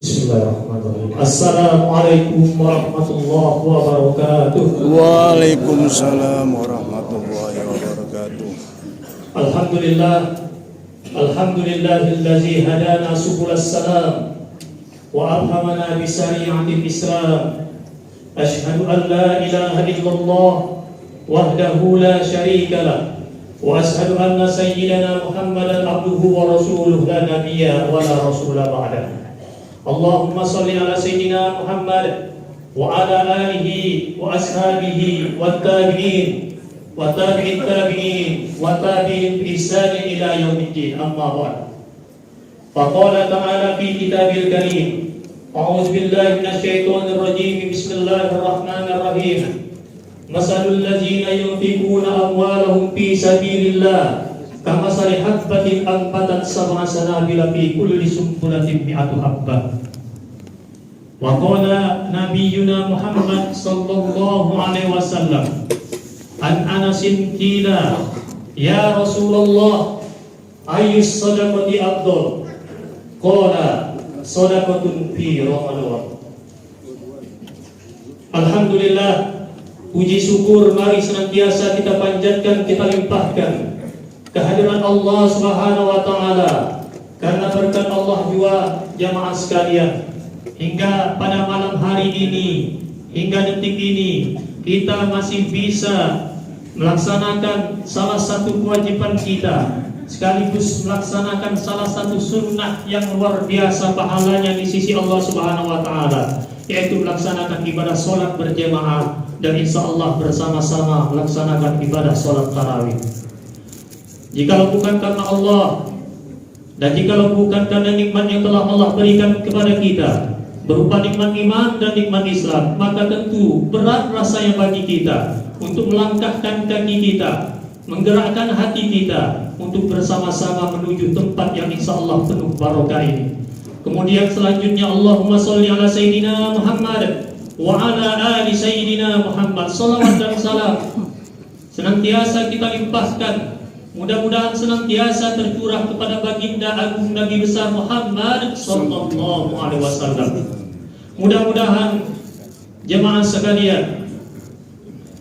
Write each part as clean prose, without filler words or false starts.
Bismillahirrahmanirrahim. Assalamualaikum warahmatullahi wabarakatuh. Waalaikumsalam warahmatullahi wabarakatuh. Alhamdulillah, alhamdulillahillazi hadana subulas salam wa alhamana bisari'atil Islam. Ashhadu an la ilaha illallah wahdahu la syarika lah wa ashhadu anna sayyidana Muhammadan abduhu wa rasuluhu la nabiyya wa la rasula ba'dah. Allahumma salli ala sayyidina Muhammad wa ala alihi wa ashabihi wa tabi'in wa tabi'in tabi'in wa tabi'in bi ihsan ila yaumiddin. Amma ba'd. Faqala ta'ala fi kitabil karim, a'udzu billahi minasyaitonir rajim. Bismillahirrahmanirrahim. Masalul ladzina yunfiquna amwalahum fi sabilillah kamasali habbatin anbatat sab'a sanabila fi kulli sumbulatin mi'atu habbah. Wa qala nabiyyuna Muhammad sallallahu alaihi wasallam an Anasin qila ya Rasulullah ayyus sadaqati afdal, qala sadaqatun fi Ramadan. Alhamdulillah, puji syukur mari senantiasa kita panjatkan, kita limpahkan kehadiran Allah Subhanahu wa taala. Karena berkat Allah juga jamaah sekalian, hingga pada malam hari ini, hingga detik ini kita masih bisa melaksanakan salah satu kewajiban kita, sekaligus melaksanakan salah satu sunnah yang luar biasa pahalanya di sisi Allah Subhanahu wa taala, yaitu melaksanakan ibadah sholat berjamaah dan insya Allah bersama-sama melaksanakan ibadah sholat tarawih. Jikalau bukan karena Allah dan jikalau bukan karena nikmat yang telah Allah berikan kepada kita berupa nikmat iman dan nikmat Islam, maka tentu berat rasanya bagi kita untuk melangkahkan kaki kita, menggerakkan hati kita untuk bersama-sama menuju tempat yang insya Allah penuh barokah ini. Kemudian selanjutnya Allahumma sholli ala sayyidina Muhammad wa ala ali sayyidina Muhammad. Salawat dan salam senantiasa kita limpahkan, mudah-mudahan senantiasa tercurah kepada baginda agung Nabi besar Muhammad sallallahu alaihi wasallam. Mudah-mudahan jemaah sekalian,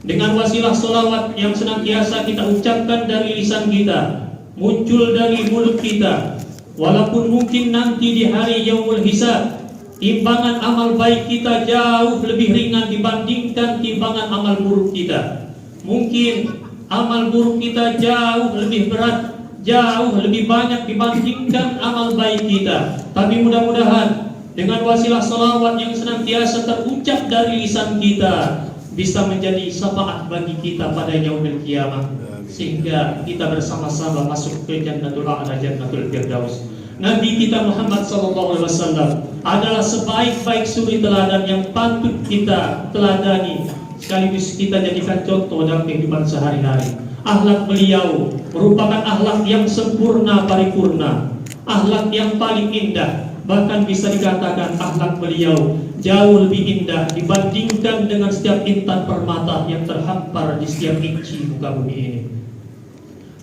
dengan wasilah solawat yang senantiasa kita ucapkan dari lisan kita, muncul dari mulut kita, walaupun mungkin nanti di hari yaumul hisab timbangan amal baik kita jauh lebih ringan dibandingkan timbangan amal buruk kita. Mungkin amal buruk kita jauh lebih berat, jauh lebih banyak dibandingkan amal baik kita. Tapi mudah-mudahan dengan wasilah salawat yang senantiasa terucap dari lisan kita bisa menjadi syafaat bagi kita pada yaumil qiyamah, sehingga kita bersama-sama masuk ke jannatul a'la, jannatul firdaus. Nabi kita Muhammad sallallahu alaihi wasallam adalah sebaik-baik suri teladan yang patut kita teladani, sekaligus kita jadikan contoh dalam kehidupan sehari-hari. Akhlak beliau merupakan akhlak yang sempurna paripurna, akhlak yang paling indah. Bahkan bisa dikatakan akhlak beliau jauh lebih indah dibandingkan dengan setiap intan permata yang terhampar di setiap inci muka bumi ini.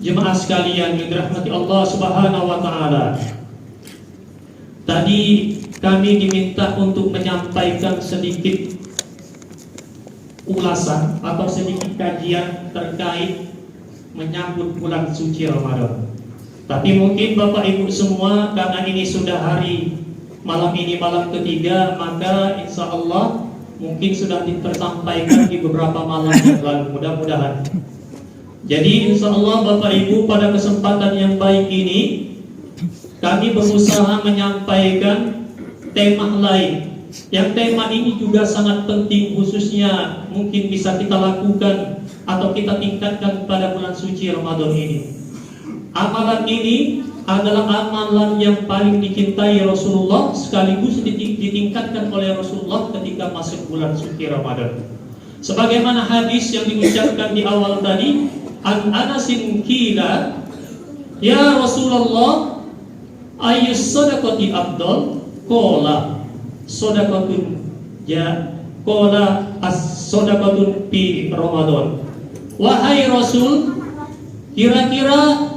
Jemaah sekalian yang dirahmati Allah Subhanahu wa taala, tadi kami diminta untuk menyampaikan sedikit ulasan atau sedikit kajian terkait menyambut bulan suci Ramadan. Tapi mungkin Bapak Ibu semua, karena ini sudah hari malam ini malam ketiga, maka insya Allah mungkin sudah dipersampaikan di beberapa malam yang lalu, mudah-mudahan. Jadi insya Allah Bapak Ibu, pada kesempatan yang baik ini kami berusaha menyampaikan tema lain, yang tema ini juga sangat penting, khususnya mungkin bisa kita lakukan atau kita tingkatkan pada bulan suci Ramadan ini. Amalan ini adalah amalan yang paling dicintai Rasulullah, sekaligus ditingkatkan oleh Rasulullah ketika masuk bulan suci Ramadan. Sebagaimana hadis yang diucapkan di awal tadi, an Anasin qila ya Rasulullah ayyus sadaqati afdal, qala sadaqatun qala as-sadaqatun fi Ramadan. Wahai Rasul, kira-kira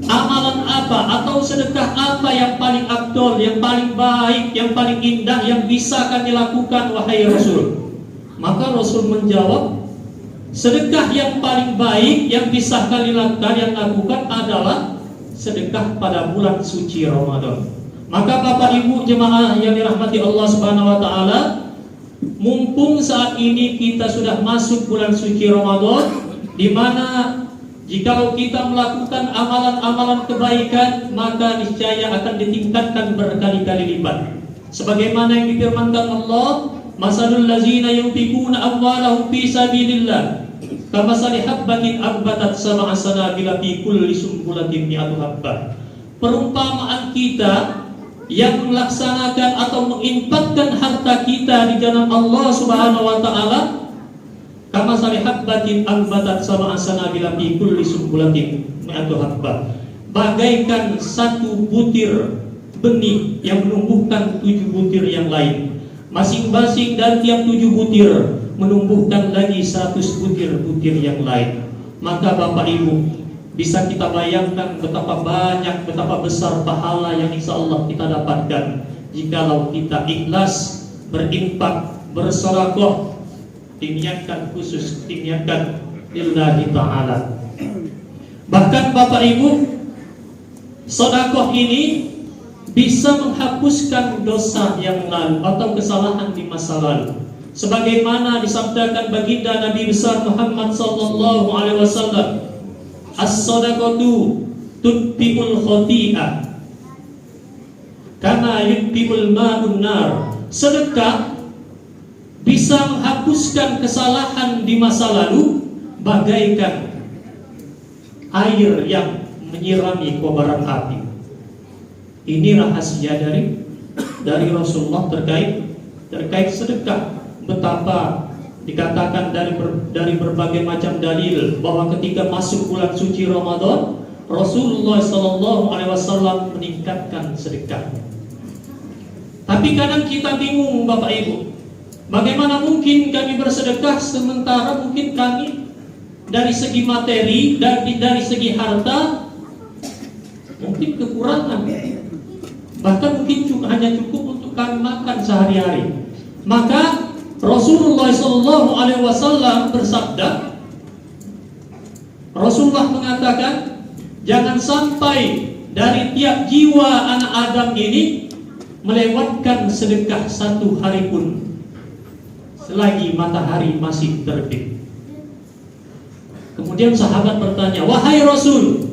amalan apa apa atau sedekah apa yang paling afdol, yang paling baik, yang paling indah yang bisa kami lakukan wahai Rasul? Maka Rasul menjawab, sedekah yang paling baik yang bisa kalian lakukan adalah sedekah pada bulan suci Ramadan. Maka Bapak Ibu jemaah yang dirahmati Allah Subhanahu wa taala, mumpung saat ini kita sudah masuk bulan suci Ramadan, di mana jikalau kita melakukan amalan-amalan kebaikan, maka niscaya akan ditingkatkan berkali-kali lipat. Sebagaimana yang difirmankan Allah, masalul ladzina yunfiquna amwalahum fi sabilillah kamasali habbatin ambatat sab'a sanabila fi kulli sumbulatin mi'atu habbah. Perumpamaan kita yang melaksanakan atau menginfakkan harta kita di jalan Allah Subhanahu wa taala, kamasali habbatin ambatat sab'a sanabila fi kulli sumbulatin mi'atu habbah, bagaikan satu butir benih yang menumbuhkan 7 butir yang lain. Masing-masing dari tiap 7 butir menumbuhkan lagi 100 butir-butir yang lain. Maka Bapak Ibu, bisa kita bayangkan betapa banyak, betapa besar pahala yang insya Allah kita dapatkan jikalau kita ikhlas berinfak, bersedekah, diniatkan khusus, diniatkan lillahi ta'ala. Bahkan Bapak Ibu, sedekah ini bisa menghapuskan dosa yang lalu atau kesalahan di masa lalu. Sebagaimana disabdakan baginda Nabi besar Muhammad sallallahu alaihi wasallam, as-sadaqatu tudfi'ul khati'ah kama yudfi'ul ma'un nar. Sedekah bisa menghapuskan kesalahan di masa lalu bagaikan air yang menyirami kobaran api. Ini rahasia dari Rasulullah terkait sedekah. Betapa dikatakan dari berbagai macam dalil bahwa ketika masuk bulan suci Ramadan, Rasulullah sallallahu alaihi wasallam meningkatkan sedekah. Tapi kadang kita bingung Bapak Ibu, bagaimana mungkin kami bersedekah sementara mungkin kami dari segi materi, dari segi harta mungkin kekurangan, bahkan mungkin hanya cukup untuk kami makan sehari-hari. Maka Rasulullah sallallahu alaihi wasallam bersabda, Rasulullah mengatakan, jangan sampai dari tiap jiwa anak Adam ini melewatkan sedekah 1 hari pun selagi matahari masih terbit. Kemudian sahabat bertanya, wahai Rasul,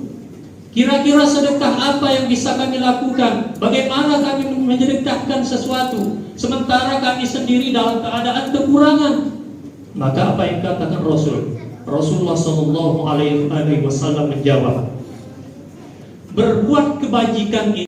kira-kira sedekah apa yang bisa kami lakukan? Bagaimana kami menyedekahkan sesuatu sementara kami sendiri dalam keadaan kekurangan? Maka apa yang katakan Rasulullah sallallahu alaihi wasallam menjawab, berbuat kebajikan